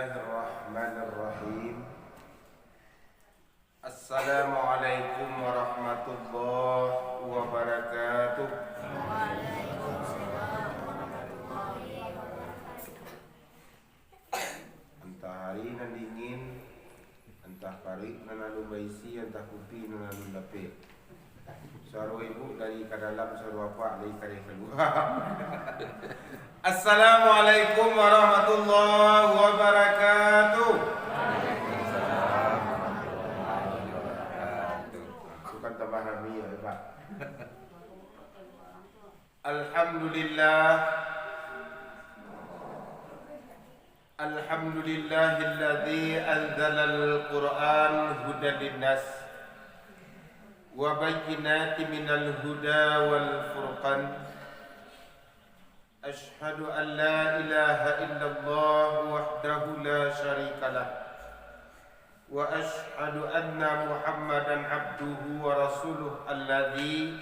Bismillahirrahmanirrahim. Assalamualaikum warahmatullahi wabarakatuh. Entah hari nan dingin, entah parik nan anu baisi, entah kopi nan anu lapik. Suara ibu dari ke dalam, suara bapak dari ke keluar. Assalamualaikum warahmatullahi wabarakatuh. Bukan tambah nami ya Pak. Alhamdulillah. Alhamdulillahilladzi anzalal Qur'an hudan linnas wa bayyinatin minal huda wal furqan. Ashhadu an la ilaha illallah wahdahu la syarika lah wa ashhadu anna Muhammadan abduhu wa rasuluh alladzi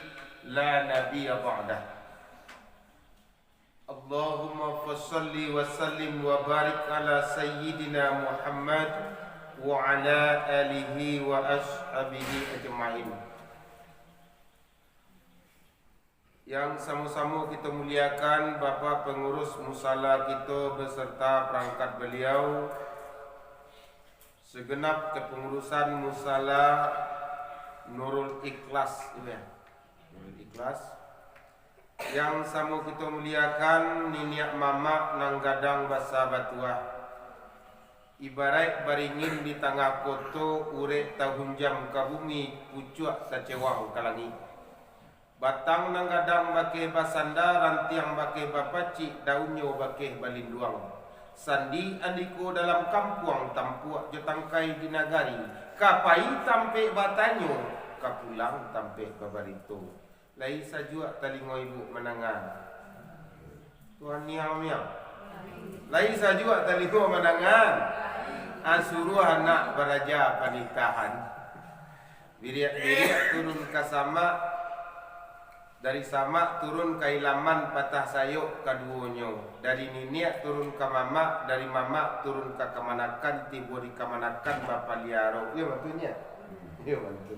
la nabiyya ba'dah. Allahumma fassalli wa sallim wa barik ala sayyidina Muhammad wa ala alihi wa ashabihi ajma'in. Yang sama-sama kita muliakan Bapak Pengurus Musala kita beserta perangkat beliau, segenap kepengurusan Musala Nurul Ikhlas ini ya. Nurul Ikhlas. Yang sama kita muliakan Niniak Mamak Nanggadang Basa Batuah. Ibarat baringin di tengah koto urek tahun jam ka bumi pucuak sacewang kalangi. Batang nanggadang bakeh basanda, rantiang bakeh bapacik, daunnya bakeh balinduang. Sandi andiko dalam kampung, tampuak jetangkai di nagari. Kapai tampe batanyo, kapulang tampe babarito. Lai sajua talingo ibu menangan. Tuhan miau-miau. Lai sajua talingo menangan. Asuruh anak beraja panikahan. Biriak-biriak turun ke sama. Dari sama turun ke ilaman patah sayuk kaduonyo. Dari niniak turun ke mamak, dari mamak turun ke kemanakan, tiba di kemanakan bapa liaro. Ya bantunya. Ya bantu.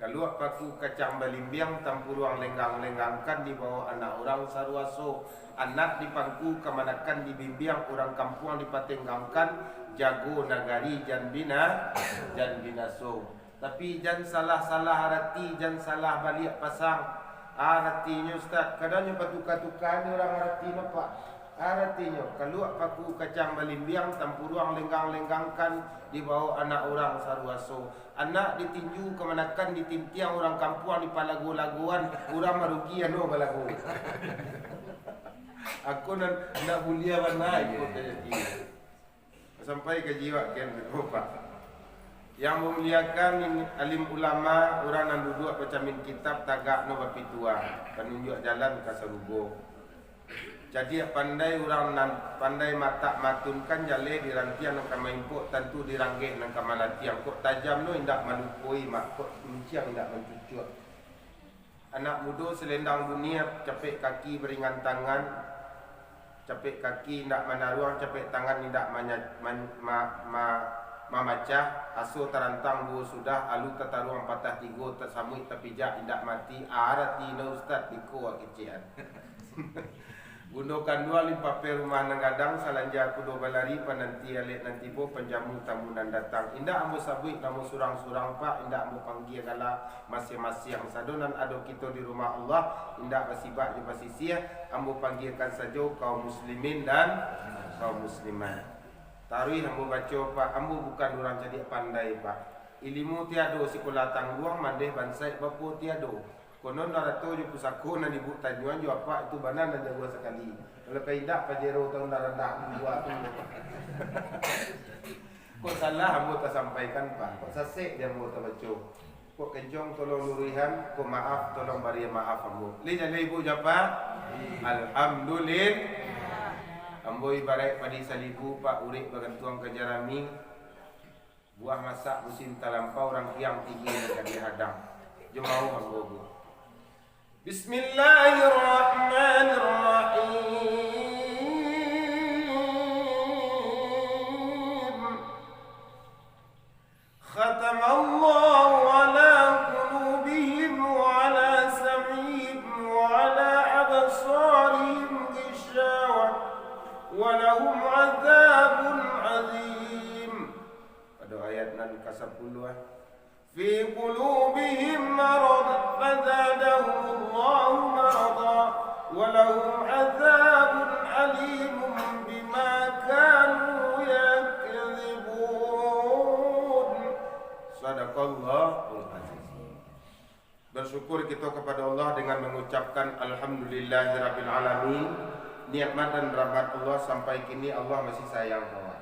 Kalau paku kacang balimbiang tampuruang lenggang-lenggangkan di bawah anak orang sarwaso. Anak di pangku kemanakan di bimbiang orang kampung dipatenggangkan. Jago nagari jan binaso. Tapi jan salah-salah arati, jan salah balik pasang. Artinya Ustaz, kadangnya patuka-tuka ni orang arti apa? Artinya kalau paku kacang balimbiang tampuruang lenggang-lenggangkan di bawah anak orang sarwaso. Anak ditinju kemanakan ditintiang orang kampung di palago-lagoan, orang marugi ano balago. Aku nak mulia mana ikut jadi. Sampai ke jiwa kan Pak. Yang memuliakan alim ulama, orang yang duduk pecamin kitab tagak no bapitua, penunjuk jalan ke serugo. Jadi pandai orang pandai mata matunkan jale di rantian nak kamaimpo tentu diranggeh nak kamalatiang kok tajam no indak malupoi mak kok menciang indak mencucut. Anak muda selendang dunia capek kaki beringan tangan, capek kaki indak manaruang, capek tangan indak mamacah asuh terantang bu sudah alu tetaruang patah tigo tersamui terpijak indak mati arati na ustaz diko kecian. Gundokan dua limpape rumah nanggadang salanja kudo balari pananti alik nanti bo penjamu tamu nan datang. Indak ambo sabuik namu surang-surang pak, indak ambo panggil kala masing-masing sadonan ado kita di rumah Allah, indak basibak di basisia, ambo panggilkan saja kaum muslimin dan kaum muslimat. Tarui ambo baca pak, ambo bukan orang jadi pandai pak. Ilmu tiado sekolah tangguang mandeh bansai bapu tiado. Konon narato ju pusako na ibu tajuan ju apa itu banan dan jago sekali. Kalau kaidak pajero tahun daranda dua tu. Kok salah ambo tak sampaikan pak. Kok sasek dia ambo tak baca. Kok kencong tolong lurihan, kok maaf tolong bari maaf ambo. Li jale ibu japa? Alhamdulillah. Ambo ibarat padi salibu pak urik bagantuang ke jarami. Buah masak musim talampau orang tiang tinggi dan dihadang. Jom mau ambo bu. Bismillahirrahmanirrahim. muka 10 fi qulubihim marad fazadahumullahu marada wa lahum 'adzabun 'alimun bima kanu yakdzibun. Sadaqallahul aziz. Bersyukur kita kepada Allah dengan mengucapkan alhamdulillahirabbil alamin. Nikmat dan rahmat Allah sampai kini Allah masih sayang kita.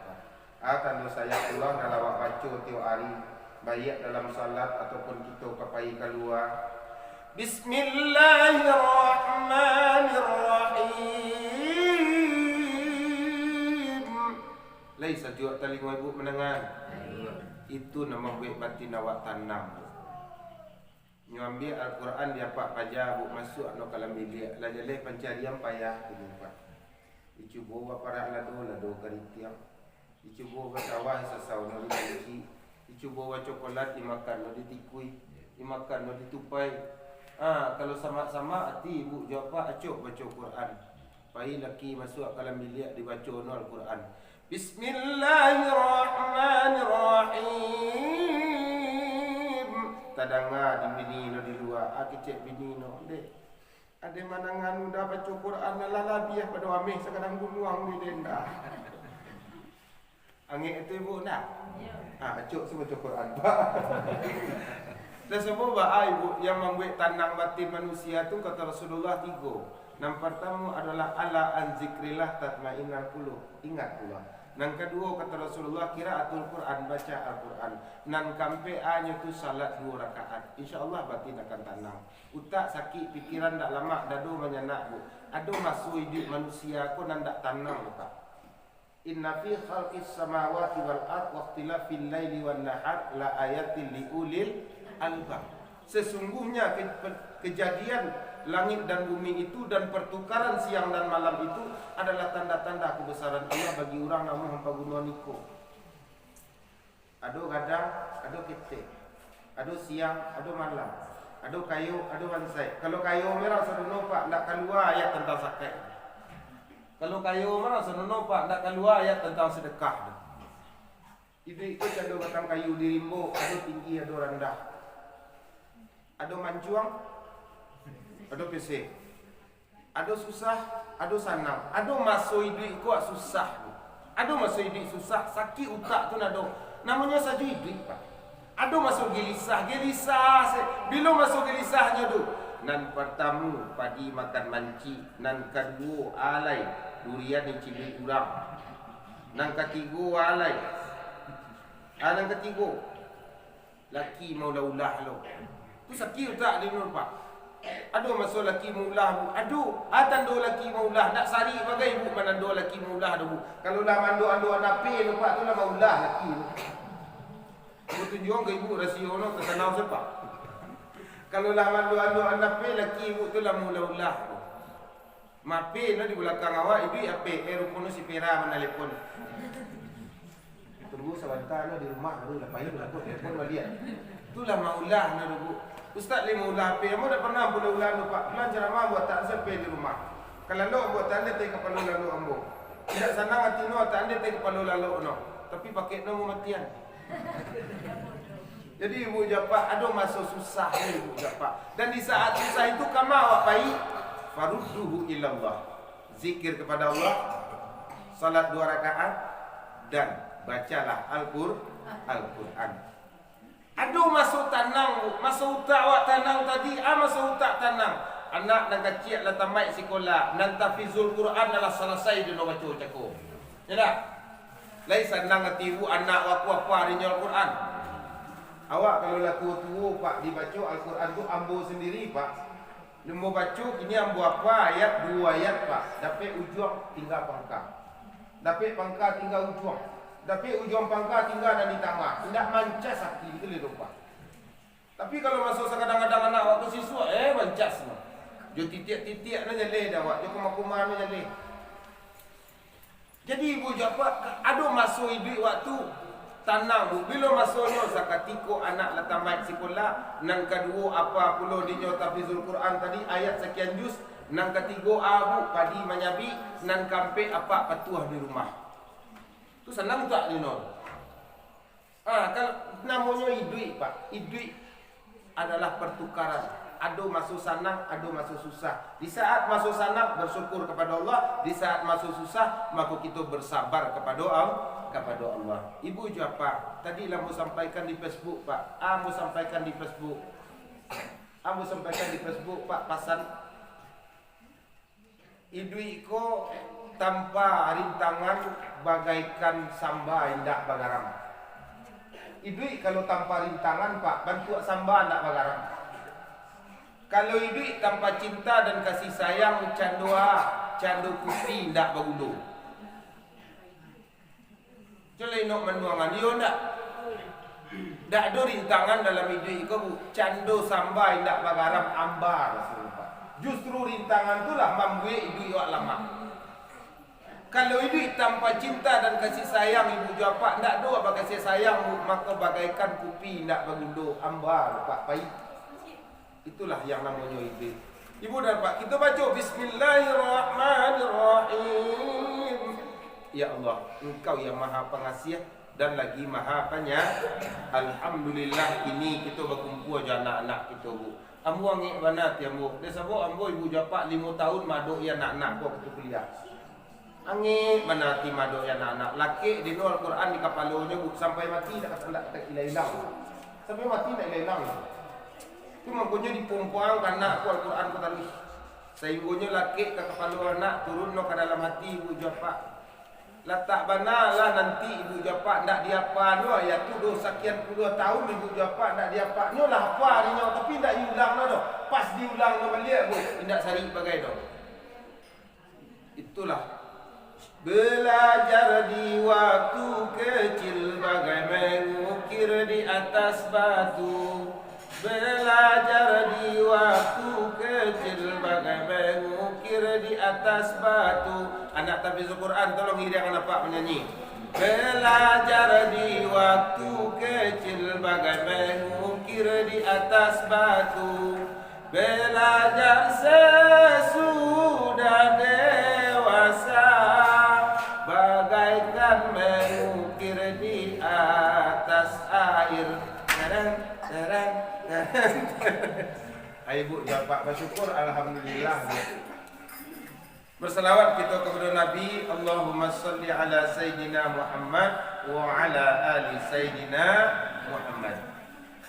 Akan sayang Allah dalam baca tiap hari, baik dalam salat ataupun kita kapai keluar. Bismillahirrahmanirrahim. Laisa juga telinga ibu mendengar. Itu nama baik batin awak tanam. Nyambil Al-Quran dia pak paja bu masuk no kalam bilik la jaleh pencarian payah ini pak. Dicuba para lado karitiam. Dicuba sawah sasau no dicuci. Dicuba coklat dimakan no ditikui, dimakan no ditupai. Kalau sama-sama hati ibu jawab pak acok baca Quran. Pai laki masuk kalam bilik dibaca no Al-Quran. Bismillahirrahmanirrahim. Tadanga di bini no di luar, kecek bini no dek. Ada manangan udah baca Quran lala biah pada amih sekadang bunuang di denda. Angin itu ibu nak? Acuk semua baca Quran pak. Dan semua bah ibu yang membuat tanang batin manusia tu kata Rasulullah 3. Yang pertama adalah ala an zikrillah tatmainnal qulub. Ingat pula. Yang kedua kata Rasulullah qiraatul Quran, baca Al-Quran. Nan kampe anya tu salat 2 rakaat. Insya-Allah batin akan tanang. Utak sakit, pikiran dak lama dadu menyenak bu. Ado masuk hidup manusia ko nan dak tanang utak. Inna fi khalqis samawati wal ard wa ikhtilafil laili wan nahar la ayatin liulil albab. Sesungguhnya kejadian langit dan bumi itu dan pertukaran siang dan malam itu adalah tanda-tanda kebesaran Allah bagi orang namun hampa gunung niko. Ado gadang, ado ketek. Ado siang, ado malam. Ado kayu, ado bansai. Kalau kayu merah sedono pak ndak keluar ayat tentang zakat. Kalau kayu merah sedono pak ndak keluar ayat tentang sedekah. Itu ado batang kayu dirimbo, ado tinggi, ado rendah. Ado mancuang, ado PC. Ado susah, ado sanang. Ado masuk hidup kuat susah. Ado masuk hidup susah, sakit utak tu nado. Namanya saja hidup pak. Ado masuk gelisah, bila masuk gelisahnya tu. Nan pertama padi makan manci, nan kedua alai durian yang cili urang. Nan ketiga alai. Nan ketiga laki mau laulah lo. Tu sakit utak dia pak. Aduh masuk laki maulah. Aduh, atan do laki maulah. Nak sari bagai ibu mana do laki maulah do. Kalau lah mando anak pe lupa tu lah maulah laki. Ibu tunjuk ke ibu rasio no terkenal siapa. Kalau lah mando anak pe laki ibu tu lah maulah. Mape no di belakang awak ibu ape rupono si pera mana telepon. Tunggu sebentar no di rumah baru lah payah lah telepon balian. Itulah maulah no bu. Ustaz li maulah pe, amo dah pernah boleh ulang tu pak. Pulang ceramah buat tak sampai di rumah. Kalau lo buat tanda te kepala lalu ambo. Tidak senang hati no tanda te kepala lalu no. Tapi pakai no matian. Jadi ibu japa aduh masuk susah ni ibu japa. Dan di saat susah itu kama awak baik farudduhu ilallah. Zikir kepada Allah, salat 2 rakaat dan bacalah Al-Quran. Aduh masuk tanang, masuk utak awak tanang tadi, masuk utak tanang. Anak dan kecil lah tamat sekolah, nan tafizul Quran adalah selesai dia nak baca cakap. Ya tak? Lain senang hati ibu anak apa-apa dia Al-Quran. Awak kalau lah tua-tua pak dibaca Al-Quran tu ambo sendiri pak. Dia mau baca ini ambo apa ayat 2 ayat pak. Dapat ujung tinggal pangkal. Dapat pangkal tinggal ujung. Tapi ujung pangkal tinggal dan di tengah. Tidak mancas hati itu lupa. Tapi kalau masuk kadang-kadang anak waktu siswa mancas semua. Jo titik-titik na jaleh dah awak. Jo kumah-kumah na jaleh. Jadi ibu jawab aduh masuk hidup waktu tanang bu. Bila masuknya sakatiko anak lah tamat sekolah. Nang kedua apa pula dinyo tafizul Quran tadi ayat sekian juz. Nang ketiga abu padi manyabi. Nang kampe apa patuah di rumah. Tu senang tak ni no? Kalau namanya idui Pak. Idui adalah pertukaran. Ado masuk senang, ado masuk susah. Di saat masuk senang bersyukur kepada Allah, di saat masuk susah maka kita bersabar kepada Allah. Ibu juga Pak, tadi lah mau sampaikan di Facebook Pak. Mau sampaikan di Facebook. Mau sampaikan di Facebook Pak pasal idui ko tanpa rintangan bagaikan samba indak bagaram. Idui kalau tanpa rintangan Pak, bantu samba indak bagaram. Kalau idui tanpa cinta dan kasih sayang candu kupi ndak bagundo. Celai nok menuangan yo ndak. Ndak ada rintangan dalam idui ko candu samba ndak bagaram ambar Rasulullah. Justru rintangan itulah membuat idui awak lama. Kalau idui tanpa cinta dan kasih sayang ibu jawab ndak ada apa kasih sayang maka bagaikan kupi ndak bagundo ambar Pak pahit. Itulah yang namanya idui. Ibu dan Pak, kita baca Bismillahirrahmanirrahim. Ya Allah, Engkau yang Maha Pengasih dan lagi Maha Penyayang. Alhamdulillah ini kita berkumpul aja anak-anak kita bu. Ambo angik banat ya bu. Dia sebut ambo ibu japa 5 tahun maduk ya anak-anak kau kita kuliah. Angik banat maduk ya anak-anak. Laki di Al Quran di kapalonya bu sampai mati tak hilang. Sampai mati tak hilang. Itu makanya dipompang anak ku Al-Quran ku tadi. Sehingga laki ke kepala anak turun no ke dalam hati ibu japa. Letak banalah nanti ibu japa ndak diapa no ayat tu sekian puluh tahun ibu japa ndak diapa no lah apa ni no tapi ndak diulang no. Pas diulang no balik bu ndak sari bagai no. Itulah belajar di waktu kecil bagai mengukir di atas batu. Belajar di waktu kecil bagai mengukir di atas batu. Anak tahfiz Quran tolong hidang anak Pak menyanyi. Belajar di waktu kecil bagai mengukir di atas batu. Belajar sesudah dewasa bagaikan mengukir di atas air. Ibu dapat bersyukur alhamdulillah. Berselawat kita kepada Nabi. Allahumma salli ala Sayyidina Muhammad wa ala ali Sayyidina Muhammad.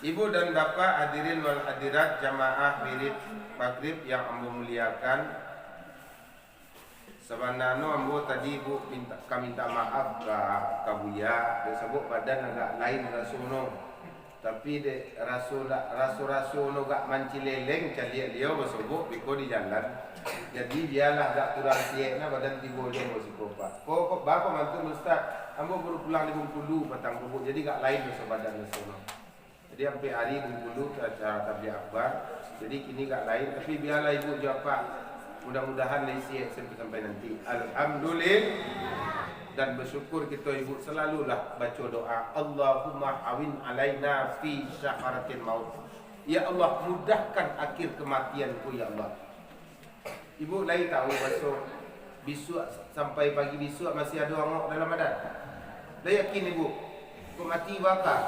Ibu dan bapa hadirin wal hadirat jamaah wirid maghrib yang ambo muliakan. Sebenarnya ambo tadi ibu minta maaf ke Kabuya. Dia sebut badan agak lain rasono. Tapi de rasul no gak mancileleng caliak dia bersebut biko di jalan. Jadi dialah gak kurang siekna badan tibolong bersikopat. Kok bapa mantu ustaz, ambo baru pulang di Bengkulu petang bubuk jadi gak lain beso badan besono. Jadi sampai hari Bengkulu ke acara tabligh akbar. Jadi kini gak lain tapi biarlah ibu jawab Pak. Mudah-mudahan siek sampai nanti. Alhamdulillah. Dan bersyukur kita ibu selalulah baca doa Allahumma awin alaina fi syakaratil maut. Ya Allah mudahkan akhir kematianku ya Allah. Ibu lain tahu besok sampai pagi besok masih ada orang dalam badan. Dah yakin ibu aku mati bakal.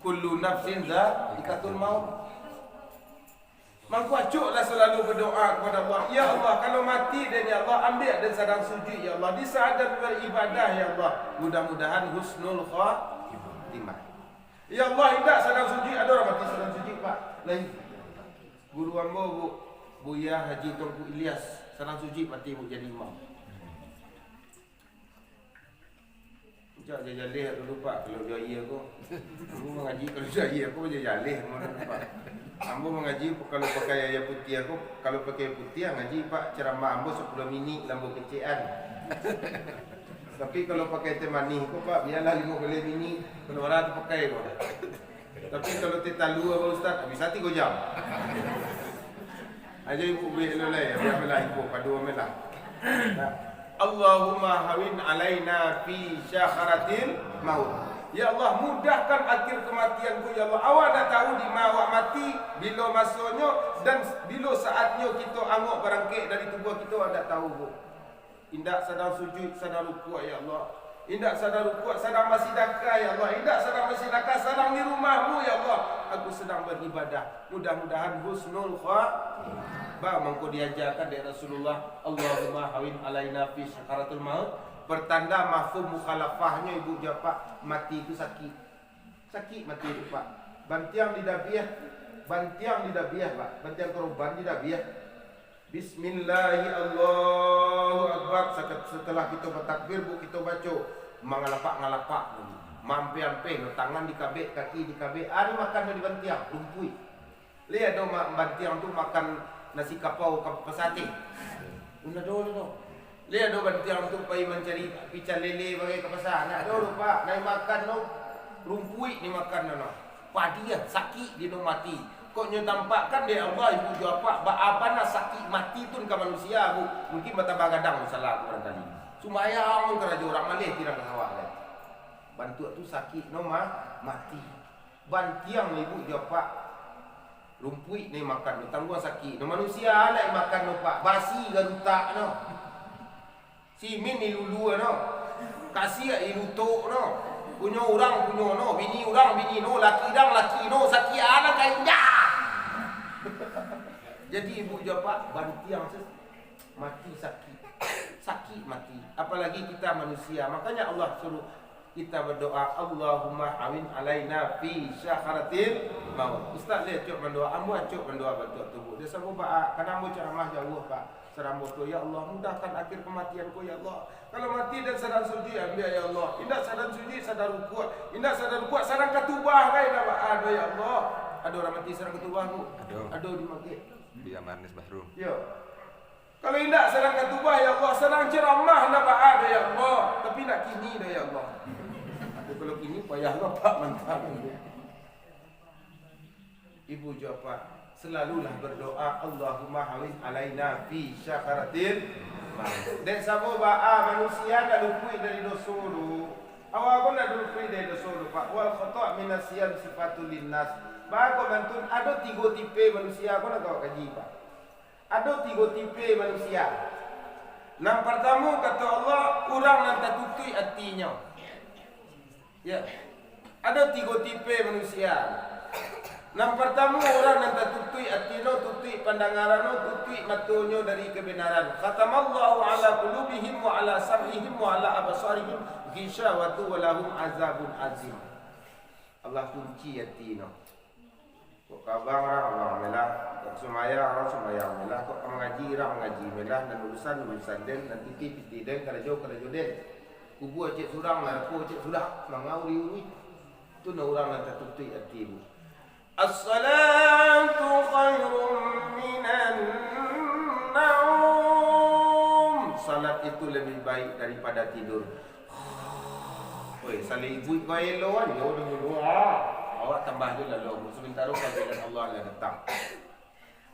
Kullu nafsin zaikatul maut. Mangku acuklah selalu berdoa kepada Allah. Ya Allah, kalau mati dan ya Allah ambil dan sedang sujud ya Allah. Di saat dan beribadah ya Allah. Mudah-mudahan husnul khatimah. Ya Allah, tidak sedang sujud. Ada orang mati sedang sujud Pak. Lain. Guru ambo Buya Haji Tengku Ilyas sedang sujud mati ibu jadi imam. Sekejap dia jalih dulu Pak. Kalau dia iya ko. Aku mengaji kalau dia iya ko dia jalih mana Pak. Ambo mengaji kalau pakai ayat putih aku, kalau pakai putih ngaji Pak ceramah ambo 10 minit lambo kecian. Tapi kalau pakai teh manis aku Pak biarlah 5 minit kalau orang tu pakai kok. Tapi kalau teh talu apa ustaz bisa 3 jam. Aja ibu beli lelai ya melah ibu padu melah. Allahumma hawin alaina fi syakharatil maut. Ya Allah mudahkan akhir kematianku ya Allah. Awak dah tahu di mana awak mati, bila masanya dan bila saatnya kita angok berangkit dari tubuh kita awak dah tahu bu. Indak sedang sujud, sedang rukuk ya Allah. Indak sedang rukuk, sedang bersedekah ya Allah. Indak sedang bersedekah, sedang di rumahmu ya Allah. Aku sedang beribadah. Mudah-mudahan husnul khatimah. Mengko diajarkan dari Rasulullah, Allahumma hawin alaina fi sakaratul maut. Pertanda mafhum mukhalafahnya ibu jawab, mati itu sakit. Sakit mati itu Pak. Bantiang di dabiah. Bantiang di dabiah Pak. Bantiang korban di dabiah. Bismillahirrahmanirrahim. Allahu Akbar. Setelah kita bertakbir bu, kita baca mangalapak-ngalapak dulu. Mampe-ampe, no tangan dikabek, kaki dikabek. Ari makan di bantiang, lumpui. Lihat dong bantiang tu makan nasi kapau pesate. Udah dulu. Lihat dong bantiang tu pergi mencari pical lele bagi ke pasar. Nak dulu Pak, naik makan no. Lumpui ni makan no. Padi ya, sakit dia no mati. Kok nyo tampakkan dia Allah ibu jawab apa nak sakit mati tu ke manusia bu. Mungkin betapa gadang salah aku barangkali. Sumayang kerja orang Malay tidak kawak kan. Bantu tu sakit no mati. Bantiang ibu jawab Pak. Lumpui ni makan no tangguh sakit. No manusia lah makan no Pak. Basi garutak no. Simin ni lulu no. Kasih ilutok no. Punya orang punya no, bini orang bini no, laki no, sakit anak kainnya. Jadi ibu jawab bantiang mati sakit mati. Apalagi kita manusia. Makanya Allah suruh kita berdoa, Allahumma awin alaina fi syakaratil maut. Ustaz dia cuk mendoa, ambo cuk mendoa betul tubuh. Dia sambung Pak, kan ambo ceramah jauh Pak. Serambut tu ya Allah, mudahkan akhir kematianku ya Allah. Kalau mati dan sedang sujud ambil ya Allah. Indah sedang sujud, sedang rukuk. Indah sedang rukuk, sedang ketubah kan dah ada ya Allah. Ada orang mati sedang ketubah bu. Ada di masjid. Di Amarnis Bahru. Ya. Kalau indah sedang ketubah ya Allah, sedang ceramah dah ada ya Allah. Tapi nak kini dah ya Allah. Kalau kini payahlah Pak mantap. Ibu jawab Pak, selalulah berdoa Allahumma hawin alaina fi syakaratil maut. Dan sama ba'a manusia tak lupui dari dosa dulu. Awak pun tak lupui dari dosa dulu Pak. Wal khata' minasiyam sifatul linnas. Bahawa bantun ada 3 tipe manusia. Kau nak kau kaji Pak. Ada 3 tipe manusia. Yang pertama kata Allah, orang yang tak tutui hatinya. Ya. Ada 3 tipe manusia. Yang pertama orang yang tak tutui hatinya, tutui pandangannya, tutui matanya dari kebenaran. Khatamallahu ala qulubihim wa ala sam'ihim wa ala absarihim ghishawatu wa lahum azabun azim. Allah kunci hatinya. Kok kabang orang melah, kok semaya melah, kok mengaji melah, dan urusan den, dan titi den, kalau jauh den. Kubu cek surang lah, aku cek sudah mengauri uni. Tu na orang yang tertutup hati ibu. As-salatu khairum minan naum. Salat itu lebih baik daripada tidur. Oi, salat ibu kau eloan, yo dulu. Awak tambah je lah lo. Sebentar kalau Allah lah datang.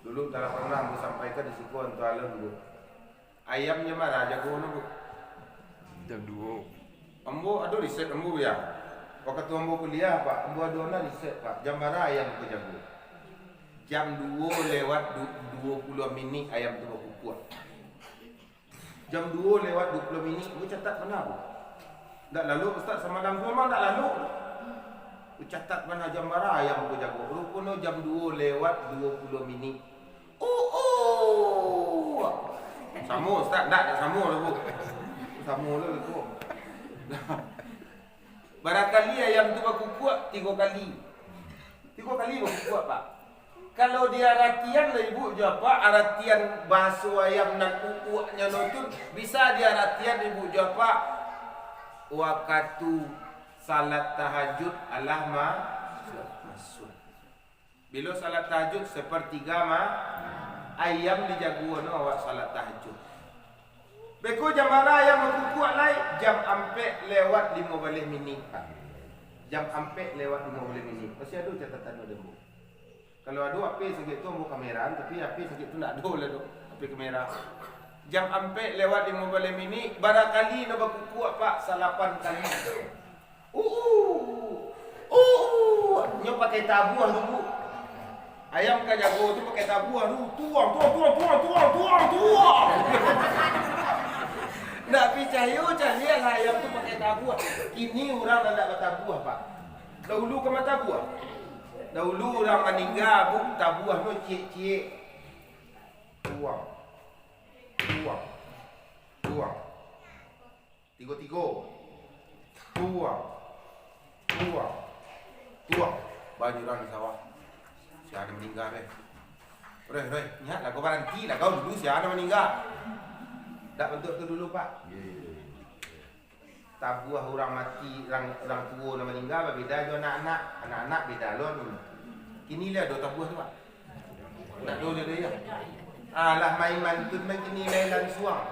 Dulu tak pernah aku sampaikan di siku untuk alam bu. Ayamnya mana jago bu? Jam 2. Ambo ada riset ambo ya. Waktu ambo kuliah Pak, ambo ada na riset Pak. Jam berapa ayam aku jago? Jam 2 lewat 20 minit ayam tu aku kuat. Jam 2 lewat 20 minit aku catat mana bu? Tak lalu Ustaz sama dalam memang tak lalu. Aku catat mana jam berapa ayam aku jago. Rupanya jam 2 lewat 20 minit. Sama Ustaz, tak sama lah bu. Sama lah itu. Barangkali ayam tu aku kuat 3 kali. 3 kali aku kuat Pak. Kalau dia aratian lah ibu jawab Pak, aratian bahasa ayam dan kukuaknya tu bisa dia aratian ibu jawab Pak. Waktu salat tahajud alahma masuk. Bila salat tahajud sepertiga ayam dijaguan awak salat tahajud. Beko jam berapa yang berkukuak lain? Jam 4 lewat 15 minit. Jam 4 lewat 15 minit. Masih ada catatan ada bu. Kalau ada apa sikit tu ambil kamera, tapi apa sikit tu nak ada lah tu. Apa kamera. Jam 4 lewat 15 minit, barangkali nak berkukuak Pak salapan kali. Nyo pakai tabuah tu bu. Ayam kan jago tu pakai tabuah tu. Tuang. Nak pergi cahaya lah ayam tu pakai bertabuh. Kini orang tak bertabuh pak. Dahulu ke mata buah. Dahulu orang meninggal bu tabuh tu cik-cik. Tuang. Tiga. Tuang. Baju orang di sawah. Siapa meninggal deh. Roy, ingat lah kau berhenti lah kau dulu siapa meninggal. Tak bentuk tu dulu pak. Tabuah orang mati, orang tua nak meninggal berbeza jo anak-anak beda lon. Kini dia ada tabuah tu pak. Tak ada dia. Alah main mantun begini lailan suang.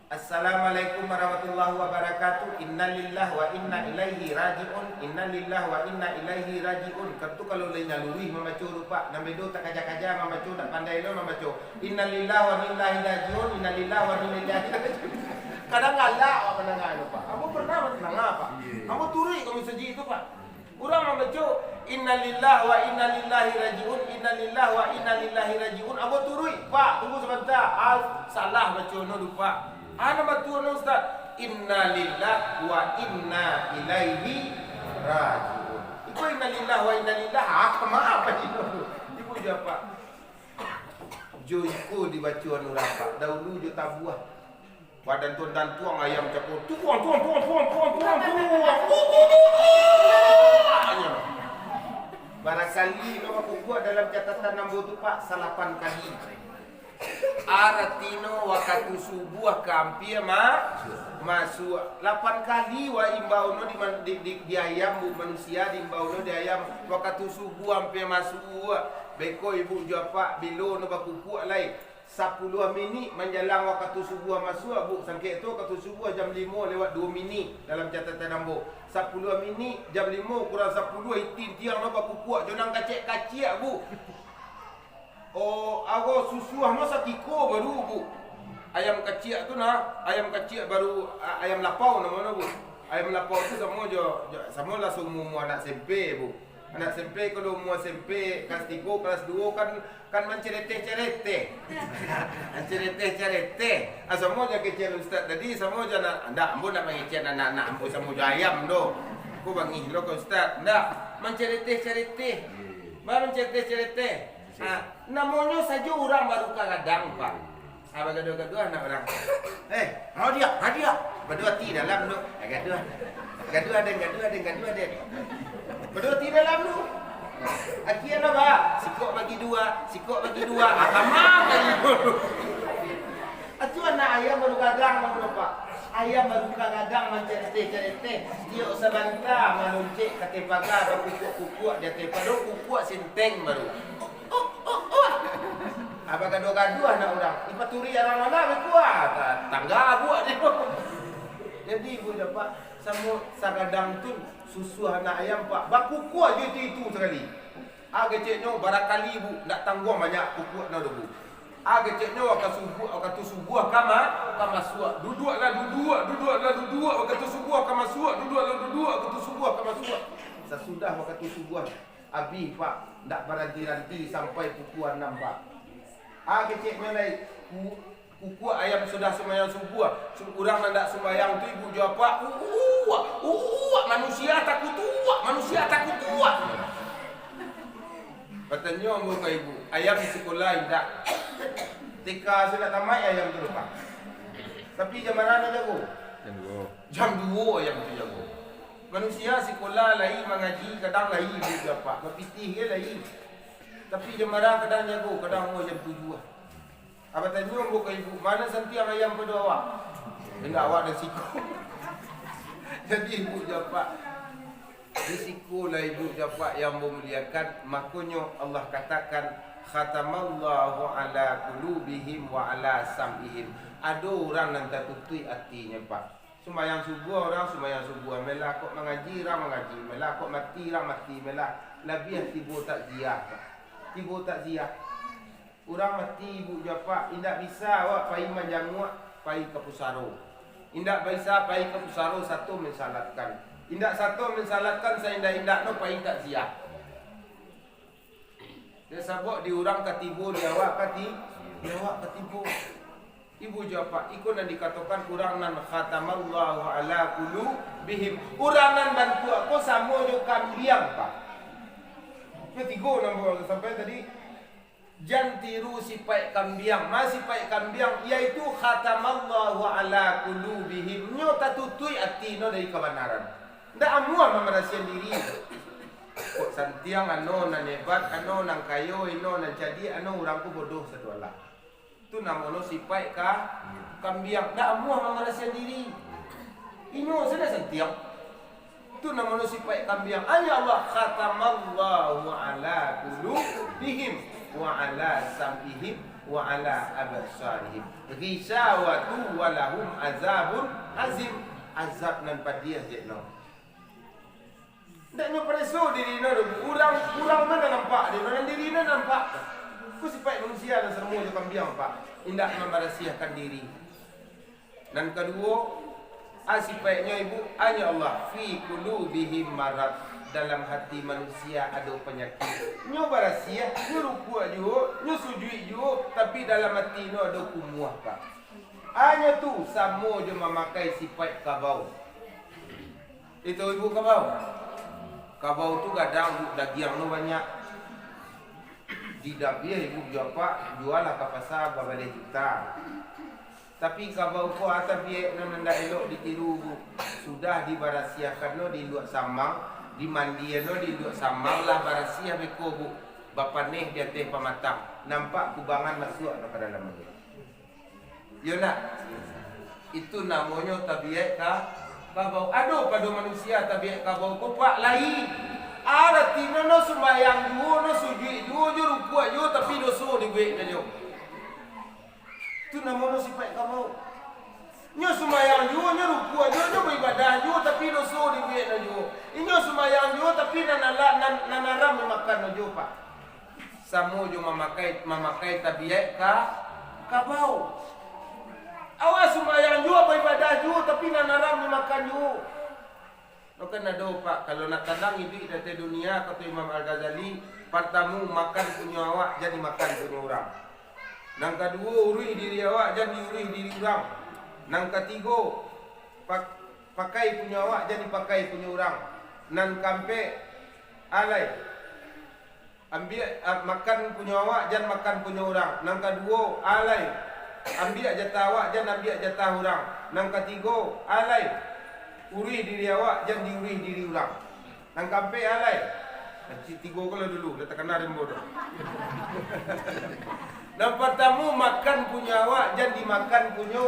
Assalamualaikum warahmatullahi wabarakatuh. Innalillahi wa inna ilaihi rajiun. Innalillahi wa inna ilaihi rajiun. Kertu kalau lain naluri membaca rupa nambedo tak kaja-kaja membaca tak pandai lo membaca. Innalillahi wa inna ilaihi rajiun. Innalillahi wa inna ilaihi rajiun. Kadang galak apa mendengar itu pak. Kamu pernah mendengar pak? Kamu turi kamu seji itu pak. Orang membaca innalillahi wa inna ilaihi rajiun. Innalillahi wa inna ilaihi rajiun. Abu turui pak tunggu sebentar. Salah baca no lupa. Ana batu no ustaz. Innalillahi wa inna ilaihi rajiun. Iku innalillahi wa inna ilaihi apa itu? Ibu jawab pak. Jo iku dibaca no pak. Dahulu jo tabuah. Badan tuan dan tuang ayam capur. Tuang. Barangkali no aku buat dalam catatan nombor tu pak 8 kali. Aratino waktu subuh kampir masuk 8 kali wa imbauno di ayam bu manusia di imbauno di ayam waktu subuh hampir masuk beko ibu jawab bilo no bakukuk lai 10 minit menjelang waktu subuh masuk bu sangkit tu waktu subuh jam 5 lewat 2 minit dalam catatan nombor 10 minit jam 5 kurang 10 itin tiang no bakukuk jonang kacik-kacik bu. Oh, aku susuah masa tiko baru bu. Ayam kecil tu nah, ayam kecil baru ayam lapau nama bu. Ayam lapau tu sama lah semua anak SMP bu. Anak SMP kalau mau SMP kelas 3, kelas 2 kan mencereteh-cereteh. Mencereteh-cereteh. Semua je kecil ustaz tadi semua je nak ambo nak mengecek anak-anak ambo semua je ayam do. Aku bangi lo ke ustaz. Ndak mencereteh-cereteh. Baru mencereteh-cereteh. Namanya saja orang baru kadang pak. Gaduh-gaduh anak orang. Hadiah. Berdua ti dalam tu. Gaduh ada. Berdua ti dalam tu. Akhir apa? Sikok bagi dua. Akamang lagi. Itu anak ayam baru kadang pak. Ayam baru kadang mencereteh. Dia sebentar menuncik kata pagar kukuk dia tepa kukuk sinteng baru. Apa gaduh-gaduh anak orang. Ipaturi orang mana berkuat. Tangga buat dia. Jadi ibu dapat sama sagadang tu susu anak ayam pak. Bak kukuh je itu sekali. Keciknya barakali ibu nak tanggung banyak kukuh na bu. Keciknya waktu subuh kama suak. Duduklah waktu subuh kama suak. Waktu subuh kama suak. Sesudah waktu subuh abi pak ndak berhenti-henti sampai pukul 6 pak. Keciknya lain kuku ayam sudah sembahyang subuh. Orang nak sembahyang tu ibu jawab pak. Manusia takut tua. Katanya muka ibu ayam di sekolah tidak. Tika sudah tamat ayam tu pak. Tapi jam mana jago? Jam 2 ayam tu jago. Manusia sekolah lain mengaji kadang lain ibu jawab pak. Berpitih ke lain. Tapi jemaah kadang jago, kadang mau jam 7 lah. Apa tanya buka ibu, mana sentiang ayam pada awak? Enggak awak dan siku. Jadi ibu jawab, risiko lah ibu jawab yang memuliakan. Makanya Allah katakan, khatamallahu ala qulubihim wa ala sam'ihim. Ada orang yang tak tutui hatinya pak. Sembahyang subuh orang sembahyang subuh. Melah kok mengaji orang mengaji. Melah kok mati orang mati. Melah lebih tiba takziah pak. Ibu tak siap. Orang mati ibu jawab, indak bisa awak pai manjangua, pai ke pusaro. Indak bisa pai ke pusaro satu mensalatkan. Indak satu mensalatkan saya indak no pai tak siap. Dia sabuk di orang katibu di awak katibu. Ibu jawab Pak, ikut nan dikatakan kurang nan khatamallahu ala qulubihim. Uranan bantu aku sama jo kambiang Pak. Ketiga nombor sampai tadi jangan tiru sipai kambiang. Masih sipai kambiang yaitu khatamallahu ala qulubihim. Nyo tatutui atino dari kebenaran. Ndak amua memerasian diri. Kok santiang ano nan hebat, ano nan kayo, ano nan jadi, ano urangku bodoh sedolah. Itu namanya sipai kambiang. Ndak amua memerasian diri. Ino sudah santiang. Itu namanya sipai kambiang. Hanya Allah khatamallahu ala qulubihim wa ala sam'ihim wa ala absarihim ghisawatu wa lahum azabun azim. Azab nan padia jekno. Ndak nyo preso diri no urang mana nampak dia nan diri na nampak. Ku sipai manusia dan sermu jo kambiang Pak. Indak membarasiahkan diri. Dan kedua asipainya ibu hanya Allah fi qulubihim marad, dalam hati manusia ada penyakit. Nyo barasia, nyo ruku aja, nyo sujud juga, tapi dalam hati no ada kumuah Pak. Hanya tu samo je memakai sifat kabau. Itu ibu kabau. Kabau tu kadang daging no banyak. Di dapia ibu jawab Pak, jual lah ke pasar berbalik juta. Tapi kabau ko atas biak nan ndak elok ditiru bu. Sudah dibarasiakan no di luar samang, di mandian no di luar samang lah barasiah beko bu. Bapa neh di atas pematang. Nampak kubangan masuk ke dalam dia. Ya nak? Itu namanya tabiat kabau. Aduh pada manusia tabiat kabau ko Pak lain. Ada tina no sembayang dua no sujud dua jo ruku jo tapi dosa di buat jo. Itu namanya sifat kamu. Nyo sembahyang juga, nyo ruku juga, nyo beribadah juga, tapi dosa di buat juga. Nyo sembahyang juga, tapi nanaram memakan juga Pak. Samo juga memakai tabiat kabau. Awas sembahyang juga, beribadah juga, tapi nanaram memakan juga. Lo kan ada Pak, kalau nak tandang itu dari dunia, kata Imam Al-Ghazali, pertama makan punya awak, jadi makan punya orang. Nang kedua urui diri awak, jadi urui diri orang. Nang ketiga pakai punya awak, jadi pakai punya orang. Nang kampe alai ambil makan punya awak, jangan makan punya orang. Nang kedua alai ambil jatah awak, jangan ambil jatah orang. Nang ketiga alai urui diri awak, jangan diurui diri orang. Nang kampe alai tiga kalau dulu, letakkan ada bodoh. Dan pertama makan punya awak, jangan dimakan punya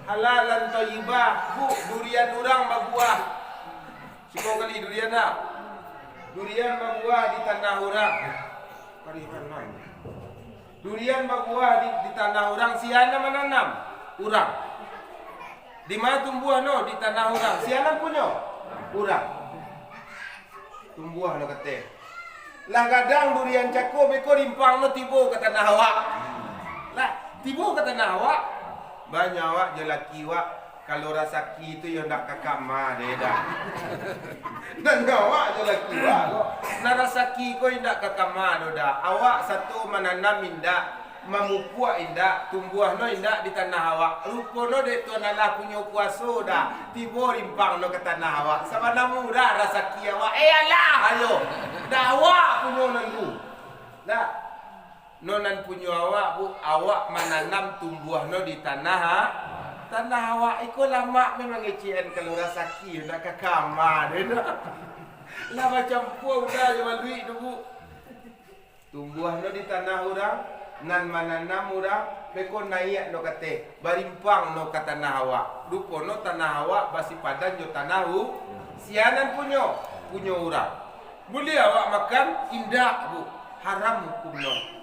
halalan thayyibah. Bu, durian orang berbuah. Semua kali durian tak? Durian berbuah di tanah orang. Kariman. Durian berbuah di tanah orang, siapa menanam? Orang. Di mana tumbuh no? Di tanah orang. Siapa punya? Orang. Tumbuh no kata. Lah kadang durian cako beko rimpang no tibo ke tanah awak. Lah tibo ke tanah awak. Banyak awak je laki awak kalau rasaki itu yang ndak kakama dia dah. Dan awak je laki awak. Nah rasaki ko ndak kakama do dah. Awak satu menanam indak, memupuk indak, tumbuh no indak di tanah awak. Rupa no de tuan Allah punya kuasa dah. Tibo rimpang no ke tanah awak. Sama namu dah rasaki awak. Alah ayo. Dah awak punya nandu. Dah. Nonan punya awak bu, awak menanam tumbuh no di tanah awak. Iko lama memang ecian kalau rasaki nak ke kamar dia dah. Lah macam puau dah jual duit tu bu. Tumbuh no di tanah orang, nan menanam orang, beko naik no kate, barimpang no ke tanah awak. Rupa no tanah awak basi padan jo tanah sianan punya orang. Boleh awak makan indah bu, haram hukum no.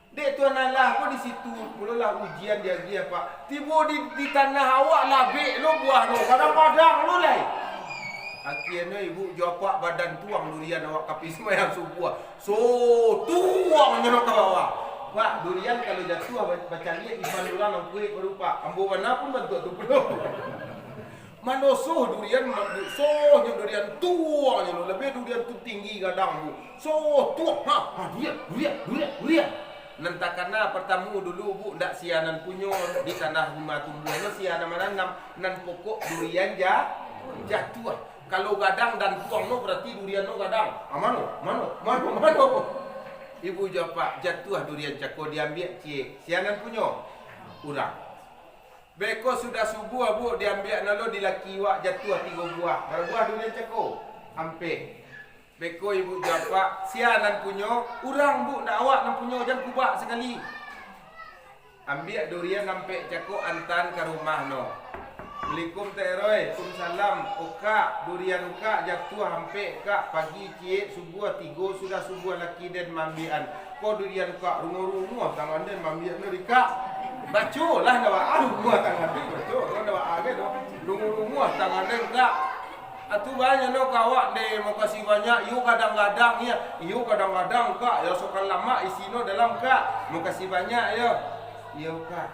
Dek tuan Allah aku di situ, mulalah ujian dia Pak. Tiba di tanah awak labik lo buah lo, kadang-kadang lo lai. Akhirnya ibu jawab Pak badan tuang durian awak kapi semua yang subuh. So tuang nyenok ke bawah. Pak durian kalau jatuh baca lihat iban ulang ang kuih berupa ambo warna pun bentuk tu belum. Manosoh durian durian tuang lebih durian tu tinggi kadang bu. So tuang ha dia durian. Nantakana pertama dulu bu ndak sianan punyo di tanah rumah tumbuh no sianan menanam nan pokok durian jatuh. Kalau gadang dan tuang no berarti durian no gadang. Mano. Ibu jawab pak jatuh durian cako diambil cie sianan punyo urang. Beko sudah subuh bu diambil nalo dilaki wak jatuh 3 buah. Buah durian cako ampe. Beko ibu jawab pak sianan punyo urang bu ndak awak nan punyo jam kubak sekali. Ambil durian sampai cako antan ke rumah no. Assalamualaikum Teh Roy, Waalaikumsalam. Oka durian oka jatuh sampai kak pagi cie subuh 3 sudah subuh laki dan mambian. Kau durian kak rungu-rungu tangan dan mambian no dikak. Baco lah dawa rungu tangan dan baco kan dawa age do. Rungu-rungu tangan dan kak. Atu banyak no kawak deh makasih banyak. Yuk kadang-kadang ya. Yuk kadang-kadang kak ya sokan lama isi no dalam kak. Makasih banyak ya. Iya kak.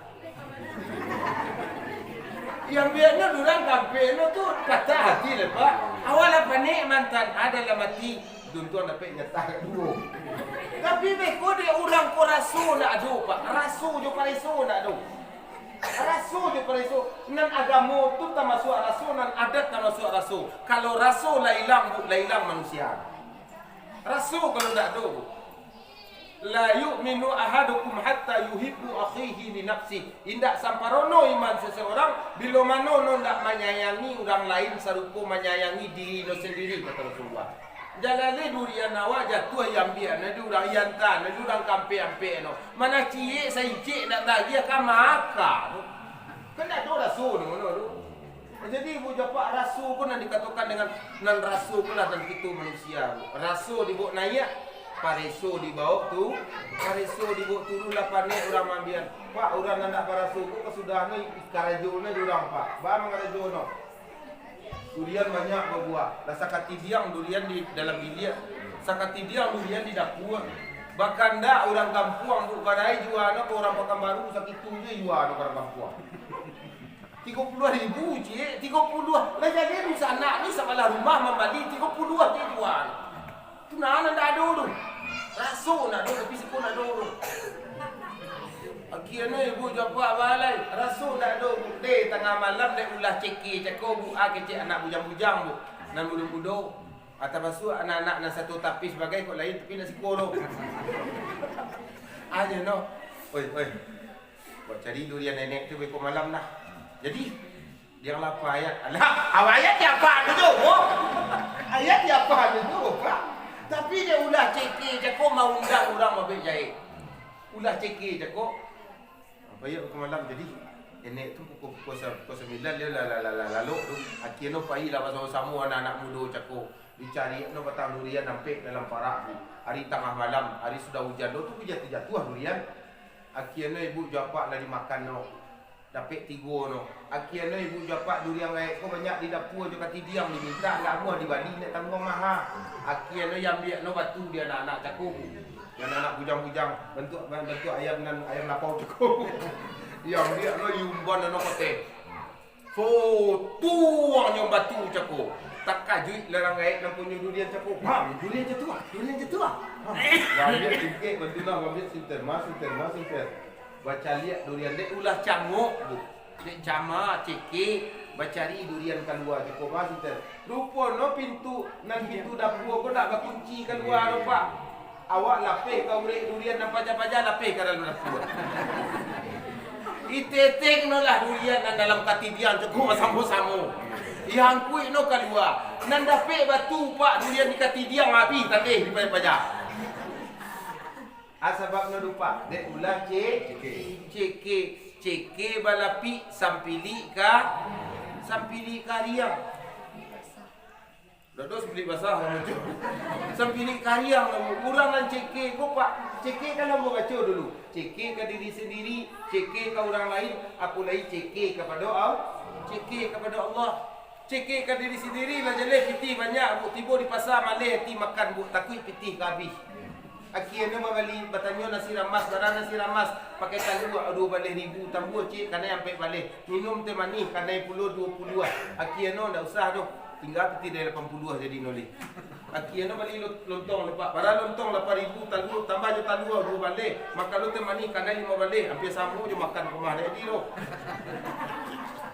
Yang biarnya durang kampe no tuh kata hati le pak. Awal apa nih mantan ada lah mati. Duntuan dapat nyata dulu. Tapi beko dia orang ko rasu nak adu pak. Rasu jo pariso nak adu. Rasu je pariso nan agama tu tak masuk rasu nan adat tak masuk rasu. Kalau rasu la hilang manusia. Rasu kalau tak ada. La yu'minu ahadukum hatta yuhibbu akhihi li nafsi. Indak samparono iman seseorang bila mana no ndak menyayangi orang lain serupa menyayangi diri no sendiri kata Rasulullah. Jalale durian awak jatuh yang biar na durang yantan na durang kampe-ampe no. Mana cie sai cik nak lagi ka maka. Kena do rasul ngono do. Jadi ibu japa rasul pun dikatakan dengan nan rasul pula dan itu manusia. Rasul dibawa naik pareso dibawa tu, pareso dibawa turun lah panik orang mambian. Pak orang nak paraso tu kesudahan ni karajo ni orang pak. Ba mengarajo no. Durian banyak berbuah. Lah sakati diang durian di dalam bilik. Sakati diang durian di dapur. Bahkan dak orang kampung bu kadai jual no orang Pekanbaru sakit tu je jual no orang kampung. 30,000 cik, 30. Lah jadi di sana ni sebelah rumah membali 30 dia jual. Tu nak ada tu. Rasul nak dulu tapi sikun nak dulu. Akhirnya ibu jawab balai. Rasul nak dulu. Deh tengah malam deh ulah ceki ceko bu kecik anak bujang-bujang bu. Nan budak-budak. Atau masuk anak-anak nan satu tapi sebagai kok lain tapi nasi koro. Aja no. Oi. Buat cari durian nenek tu beko malam lah. Jadi dia lapar ayat. Alah, ayat apa tu? Ayat apa tu, Pak? Tapi dia ulah ceki ceko mau undang orang mabek jahit. Ulah ceki ceko. Apa ya ke malam jadi nenek tu pukul 9 dia lalu tu. Akhirnya pai lah bersama anak-anak muda ceko. Dicari no batang durian sampai dalam parak ni. Hari tengah malam, hari sudah hujan tu jatuh durian. Akhirnya ibu jawab lah dimakan no. Dapat 3 no. Akhirnya ibu jawab durian baik ko banyak di dapur je kati diam diminta lama di Bali nak tanggung mahal. Akhirnya yang biak no batu dia anak-anak cakung. Yang anak bujang-bujang bentuk ayam dan ayam lapau cakung. Yang biak no yumbon no kote. So tuang batu cakung. Tak kajui larang baik nak punya durian cakung. Ha, durian jatuh. Ambil sikit bentulah ambil sinter mas. Baca lihat durian dek ulah canguk bu. Dek cama ceki bacari durian keluar cukup masih ter. Lupa no pintu dapur ko nak berkunci keluar no pak. Awak lapeh kau urek durian dan paja-paja lapeh ke dalam dapur. Iteteng no lah durian dan dalam katibian cukup sama-sama. Yang kuih no keluar. Nan dapet batu pak durian di katibian habis tadi di paja-paja. Sebab no lupa dek ulah ceke balapi sampili kariang. Dados beli basah muncul. Sampili kariang kurang lan ceke ko pak. Ceke kalau mau baca dulu. Ceke ke diri sendiri, ceke ke orang lain, apalagi ceke kepada Allah. Ceke kepada Allah. Ceke ke diri sendiri lah jelek piti banyak bu tiba di pasar malih ti makan bu takut piti habis. Akhirnya membeli bertanya nasi ramas, barang nasi ramas pakai tangguh 12,000 tambah cik karena sampai balik. Minum teh manis karena 10 20. Akhirnya ndak usah tu. tinggal peti dari 82 jadi nolih. Akhirnya balik lontong lepak. Para lontong 8.000 talu tambah je talu 2 balik. Maka lu temani kanai 5 balik. Hampir sama je makan rumah jadi lo.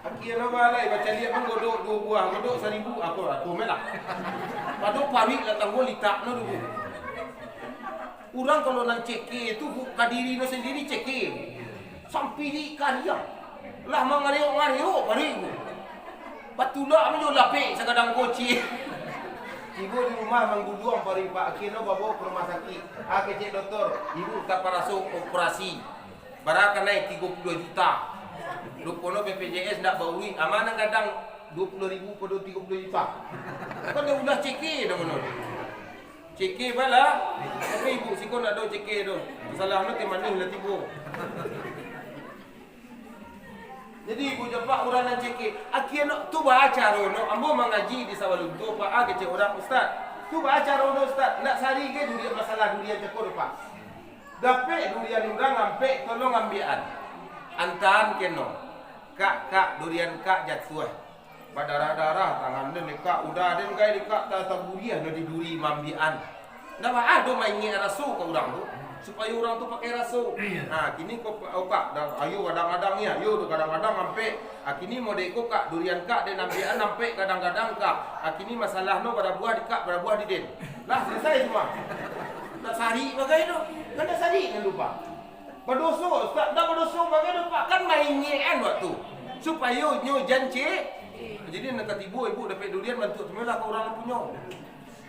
Akhirnya balai baca lihat pun godok 2 buah, godok 1.000 aku melah. Padahal pamit lah tanggung litak no dulu. Orang kalau nak ceke itu kadiri no sendiri ceke. Sampai di kariang. Lah mangareok pariku. Patula menyo lapik sakadang koci. Ibu di rumah mangguduang pari Pak akhirnya bawa ke rumah sakit. Kecek doktor, ibu tak parasuk operasi. Barang naik 32 juta. Lupono BPJS ndak bawi, amanah kadang 20.000 pada 30 juta. Kan dia udah ceke dah mana. Ceke bala. Tapi ibu siko nak do ceke do. Masalahnya ke maning lah tibo. Jadi ibu jumpa orang yang cekik. Akhirnya tu baca rono. Ambo mengaji di Sawalun tu Pak kecek orang ustaz. Tu baca rono ustaz. Nak sari ke durian masalah durian cekor Pak. Dapat durian orang ampe tolong ambian. Antan keno. Kak durian kak jatuh. Berdarah-darah tangan dan kak udah den kai kak tata durian di duri mambian. Ndak ada mainnya rasu ke orang tu. Supaya orang tu pakai rasu. Nah, kini kok kak ayo kadang-kadang ya, yo kadang-kadang sampai kini mau deko kak durian kak dan ambian sampai kadang-kadang kak. Kini masalah no pada buah di kak, pada buah di den. Lah selesai semua. Tak sari bagai tu. Kan dah sari kan lupa. Berdosa, ustaz dah berdosa bagai tu Pak. Kan mainnya kan waktu. Supaya nyo janji. Jadi nak kata ibu dapat durian bantu semelah ke orang punya.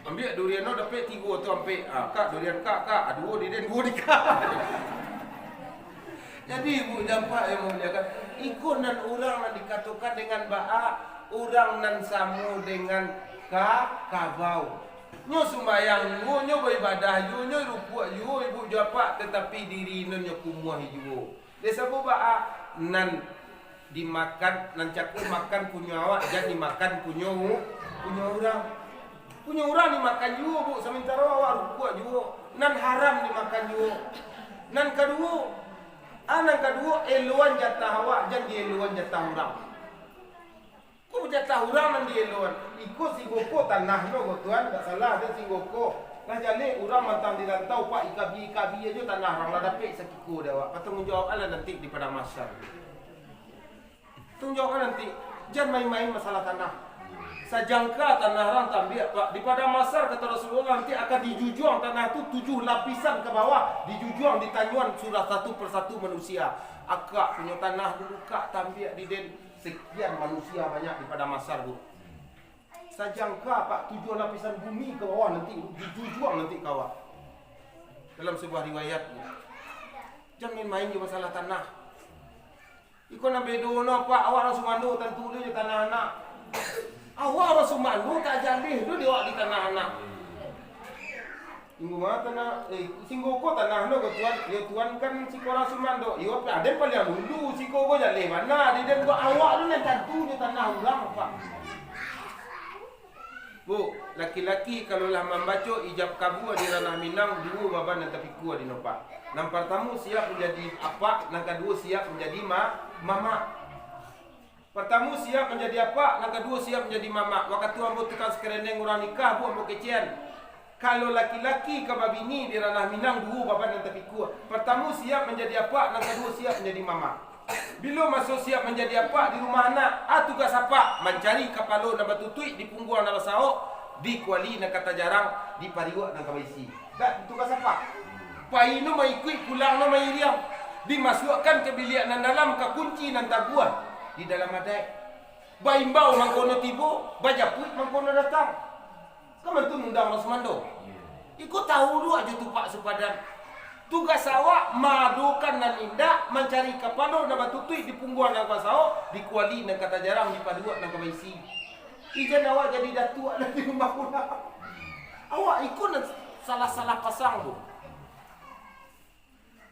Ambil durian no dapat 3 tu ambil kak durian kak dua di den 2 di kak. Jadi ibu jampak yang memuliakan ikut nan orang nan dikatakan dengan ba'a orang nan samu dengan kabau. Nyo sembayang nyo beribadah nyo rupu ibu jampak tetapi diri nyo kumuah ibu. Desa ba'a nan dimakan nan cakup makan punya awak jangan dimakan punya orang. Punya orang dimakan juga bu, sementara awak rupuak juga. Nan haram dimakan juga. Nan kedua, eluan jatah awak, jangan di eluan jatah orang. Kau jatah orang nan di eluan. Ikut si goko tanah no, tuan, tak salah ada si goko. Lah jale orang mantang di rantau pak ikabi aja tanah orang lah dapat sakiko dia awak. Patunggu jawab ala nanti di padang mahsyar. Tunggu jawab nanti, jangan main-main masalah tanah. Sajangka tanah orang tambia Pak. Di padang mahsyar kata Rasulullah nanti akan dijujuang tanah itu 7 lapisan ke bawah, dijujuang di tanyuan surah satu persatu manusia. Akak punya tanah dulu kak tambia di den sekian manusia banyak di padang mahsyar bu. Sajangka Pak 7 lapisan bumi ke bawah nanti dijujuang nanti kawak. Dalam sebuah riwayat. Jangan main-main je masalah tanah. Iko nak bedono Pak awak langsung mandu tentu dia tanah anak. Awak orang Sumanu tak jalih tu dia di tanah anak. Tunggu mana tanah singgoko tanah no tuan. Ya tuan kan si orang Sumando. Ya apa ada paling dulu si koko jalih mana di dan gua awak tu nan tentu di tanah orang Pak. Bu, laki-laki kalau lah membaca ijab kabul di ranah Minang dua baban dan tapi kuah di nopak. Yang pertama siap menjadi apa, yang kedua siap menjadi mama. Pertama siap menjadi apa, yang kedua siap menjadi mama. Waktu ambo tekan sekereneng orang nikah bu ambo kecian. Kalau laki-laki ke babini di ranah Minang dua baban dan tapi kuah. Pertama siap menjadi apa, yang kedua siap menjadi mama. Bila masuk siap menjadi apa di rumah anak, tugas apa? Mencari kapalo dan batutui di pungguan dan saok, di kuali dan kata jarang, di pariwak dan kawaisi. Tak tugas apa? Painu maikui pulang no mairiam. Dimasukkan ke bilik nan dalam ke kunci nan tabuan. Di dalam ada baimbau mangkono tibo, bajaput mangkono datang. Kamu tu undang Rosmando. Ikut tahu dulu aja tu Pak Supadan. Tugas awak madukan nan indah mencari kapalo dan batutui di pungguan dan kasau, di kuali dan kata jarang di paduak dan kawaisi. Ijan awak jadi datuk dan di rumah pula. Awak ikut salah-salah pasang tu.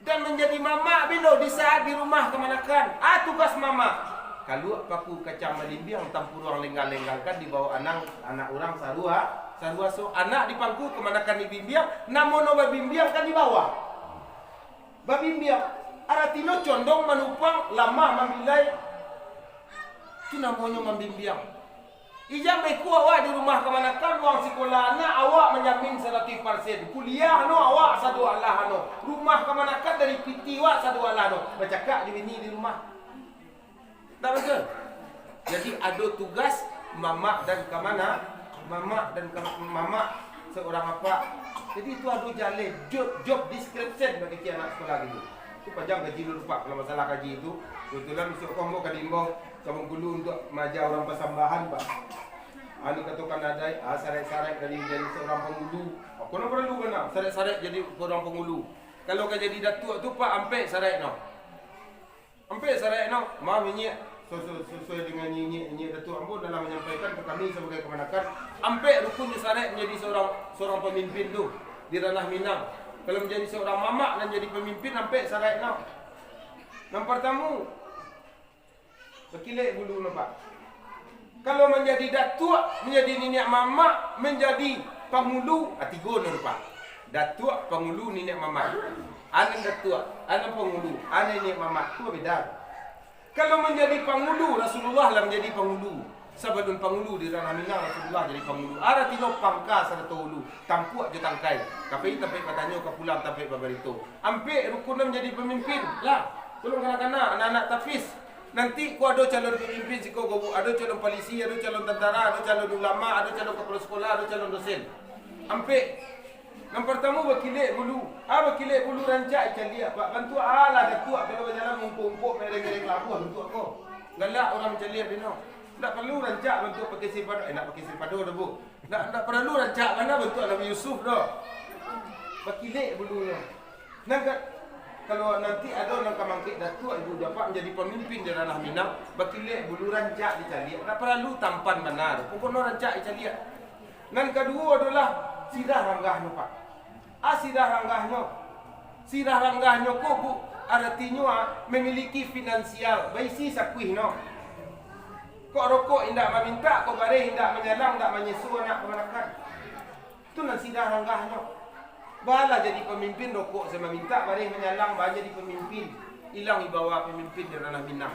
Dan menjadi mama bila di saat di rumah kemanakan. Tugas mama. Kalau paku kacang melimbiang tampur orang lenggang-lenggangkan di bawah anak orang sarua so anak di pangku kemanakan di bimbiang, namun no babimbiang kan di bawah. Babimbiang aratino condong manupang lama mambilai. Itu namanya membimbiang. Ijam beku awak di rumah kemanakan uang sekolah anak awak menjamin 100%. Kuliah no awak sadu Allah no. Rumah kemanakan dari PT awak sadu Allah no. Bercakap di bini di rumah. Tak betul. Jadi ada tugas mama dan kemana? Mama dan mama seorang apa. Jadi itu ada jalan job description bagi anak sekolah gitu. Itu panjang gaji lu lupa kalau masalah gaji itu. Kebetulan besok kamu kadimbang kamu dulu untuk mengajar orang persambahan pak. Anu katakan ada saret-saret dari seorang pengulu. Aku nak perlu kena saret-saret jadi seorang pengulu. Kalau kau jadi datuk tu pak ampe saret no. Ampe saret no. Maaf ini sesuai dengan nyi datuk ambo dalam menyampaikan ke kami sebagai kemanakan ampe rukun saret menjadi seorang pemimpin tu di ranah Minang. Kalau menjadi seorang mamak dan jadi pemimpin ampe saret no. Yang pertama berkilik bulu nampak. Kalau menjadi datuk, menjadi nenek mamak, menjadi pengulu, tiga nampak. Datuk, pengulu, nenek mamak. Anak datuk, anak pengulu, anak nenek mamak. Itu beda. Kalau menjadi pengulu, Rasulullah lah menjadi pengulu. Sebelum pengulu di ranah Minang, Rasulullah jadi pengulu. Ada tino pangkas ada tolu, tampuk je tangkai. Tapi katanya ke pulang tapi babarito. Ampe rukunnya menjadi pemimpin. Lah, belum kanak-kanak, anak-anak tafis. Nanti ku ada calon pemimpin siko gobu, ada calon polisi, ada calon tentara, ada calon ulama, ada calon kepala sekolah, ada calon dosen. Ampe yang pertama berkilik bulu. Berkilik bulu rancak calia. Pak bantu lah datuk kalau berjalan ngumpuk-ngumpuk mereng-mereng labuh bantu aku. Galak orang calia bino. Tak perlu rancak bantu pakai sirpado. Nak pakai sirpado dah bu. Tak perlu rancak mana bantu Nabi Yusuf dah. Berkilik bulunya. Kalau nanti ada orang kamangkit datuk ibu dapat menjadi pemimpin di ranah Minang, berkilik bulu rancak di caliak. Tak perlu tampan benar. Pokoknya rancak di caliak. Dan kedua adalah sirah ranggahnya pak. Sirah ranggahnya. Sirah ranggahnya kok bu artinya memiliki finansial. Baisi sakuih no. Kok rokok indak meminta, kok bareh indak menyalang, indak menyesu nak kemanakan. Itu nan sirah ranggahnya. Bala jadi pemimpin rokok sama minta bareng menyalang bah jadi pemimpin hilang ibawa pemimpin di ranah Minang.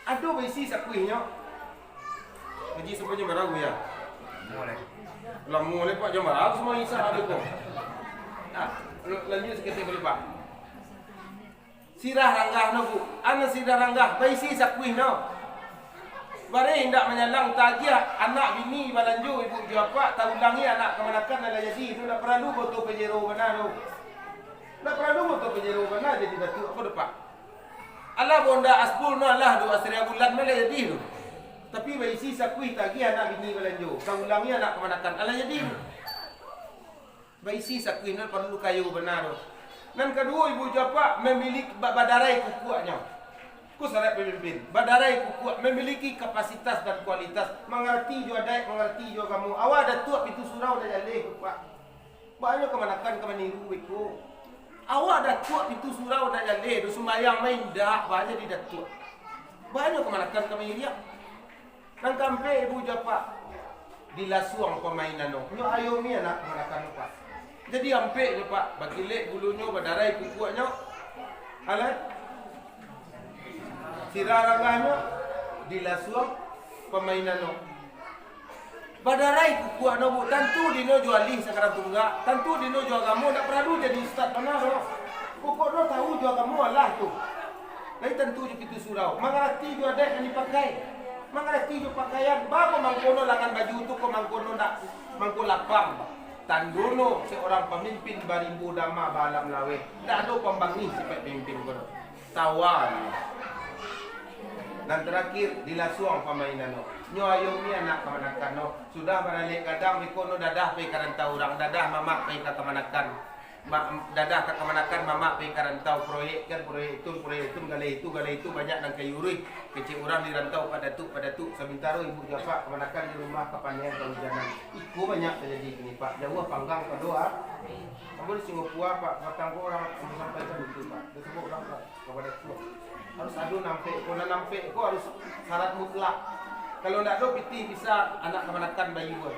Aduh besi sakuihnya. Haji semuanya maragu ya. Boleh. Lah mulai pak jam maragu semua isa ada tu. Lanjut sekitar boleh pak. Sirah ranggah no bu. Ana sirah ranggah besi sakuihnya. Bareh hendak menyalang tagiah anak bini balanju ibu japa taulangi anak kemanakan ada jadi itu tak perlu botol pejero benar tu. Tak perlu botol pejero benar jadi datuk aku depak. Allah bonda aspul no Allah do asria bulan mele jadi tu. Tapi baisi sakui tagiah anak bini balanju taulangi anak kemanakan ala jadi. Baisi sakui no perlu kayu benar tu. Dan kedua ibu japa memiliki badarai kukuaknya. Ku syarat pemimpin. Badarai kuat memiliki kapasitas dan kualitas. Mengerti jua daik, mengerti jua kamu. Awak datuk pintu surau dah jaleh pak. Banyak kemanakan kemaniru iku. Awak datuk pintu surau dah jaleh. Du sembayang main dah banyak di datuk. Banyak kemanakan kemaniru. Nang kampe ibu japa dilasuang permainan no. Nyo ayo mi anak kemanakan pak. Jadi ampe je pak. Bakilek bulunya badarai kuatnya. Alat sirah ranggahnya dilasuang permainan no. Badarai kukuak no bu. Tentu dino jualih sekarang tunggak. Tentu dino jual kamu tak perlu jadi ustaz mana no. Pokok no tahu jual kamu Allah tu. Tapi tentu je pintu surau. Mengerti jual dek yang dipakai. Mengerti jual pakaian. Bapak mangkono langan baju tu ko mangkono nak mangko lapang. Tandono seorang pemimpin barimbu dama balam lawe. Tak ada pembangi siapa pemimpin kono. Tawan. Dan terakhir dilasuang permainan no. Nyo ayo ni anak kemanakan no. Sudah baralik kadang mikono dadah pe karantau orang dadah mamak pe kemanakan. Dadah ke kemanakan mamak pe karantau proyek itu gale itu banyak nang kayurui. Kecil orang di rantau pada tu sementara ibu japa kemanakan di rumah kepanjang kehujanan. Iku banyak terjadi ini pak. Jauh panggang doa. Kamu di Singapura pak, matangku orang sampaikan itu pak. Disebut orang pak kepada tua. Harus adu nampe, kalau nampe itu harus syarat mutlak. Kalau tidak ada piti bisa anak kemanakan bayi buat.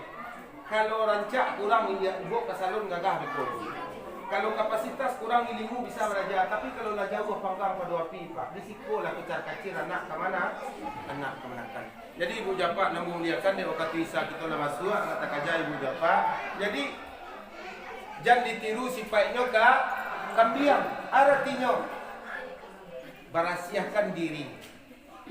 Kalau rancak kurang ibu ke salon gagah betul. kalau kapasitas kurang ilmu bisa belajar, tapi kalau lah jauh panggang pada api pak, risiko lah kejar kacir anak ke mana? Anak kemenakan. Jadi ibu japa nambung liakan dia waktu isa kita lah masuk anak tak aja ibu japa. Jadi jangan ditiru sifatnya ka kambiang, artinya merahasiakan diri.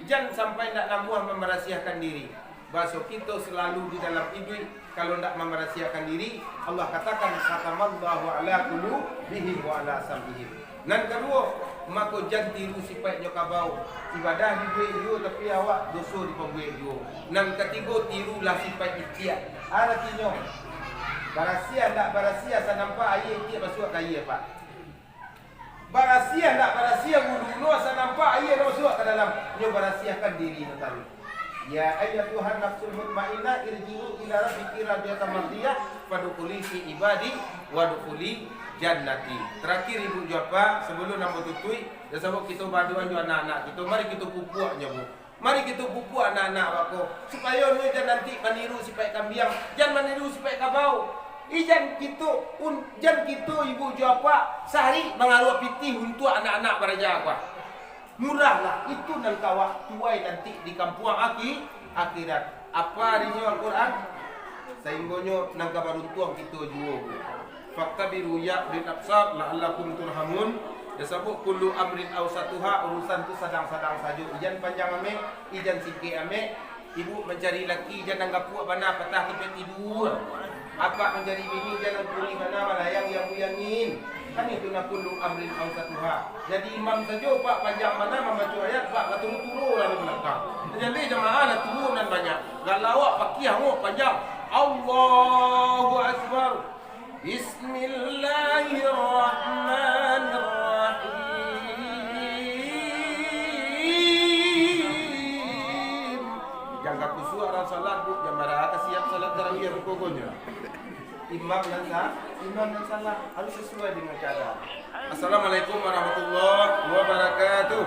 Jangan sampai nak namuah merahasiakan diri. Bahasa kita selalu di dalam hidup kalau tidak merahasiakan diri, Allah katakan khatamallahu ala qulubihim wa ala sam'ihim. Dan kedua, maka jangan tiru sifatnya kabau. Ibadah di duit dia tapi awak dosa di pembuat dia. Dan ketiga, tirulah sifat ikhtiar. Artinya barasia tak barasia saya nampak ayat ikhtiar masuk ke ayat pak. Barasia tak barasia gulu saya nampak ayat masuk ke dalam. Dia barasiakan diri tadi. Ya ayyatuhan nafsul mutmainnah irji'u ila rabbiki radiyatan mardiyah fadkhuli fi ibadi wadkhuli jannati. Terakhir ibu jawab sebelum nama tutui dan sebab kita baduan jo anak-anak kita, mari kita pupuknya bu. Mari kita pupuk anak-anak aku supaya nu jangan nanti meniru sifat kambiang, jangan meniru sifat kabau. Ijan kita ibu jawab sehari mengaruh pitih untuk anak-anak beraja aku. Murahlah itu dan kawak tuai nanti di kampung akhirat. Apa harinya Al-Quran? Sehinggonya nang kabaruntuang kita juo. Fakta biru ya bin absar la'allakum turhamun. Disebut kullu amrin awsatuha, urusan tu sedang-sedang saja. Ijan panjang ame, ijan sikit ame. Ibu mencari laki ijan anggap puak mana patah kepet tidur. Apa mencari bini ijan angkuri mana malayang yang uyangin. Kan itu nak kullu amrin awsatuha. Jadi imam saja pak panjang mana membaca ayat pak turun-turun lalu belakang. Jadi jemaah nak turun dan banyak. Kalau awak pakiyah panjang. Allahu akbar. Bismillahirrahmanirrahim. Jangan kusuk arah salat bu, jamaah siap salat tarawih pokoknya. Imam dan salah harus sesuai dengan keadaan. Assalamualaikum warahmatullahi wabarakatuh.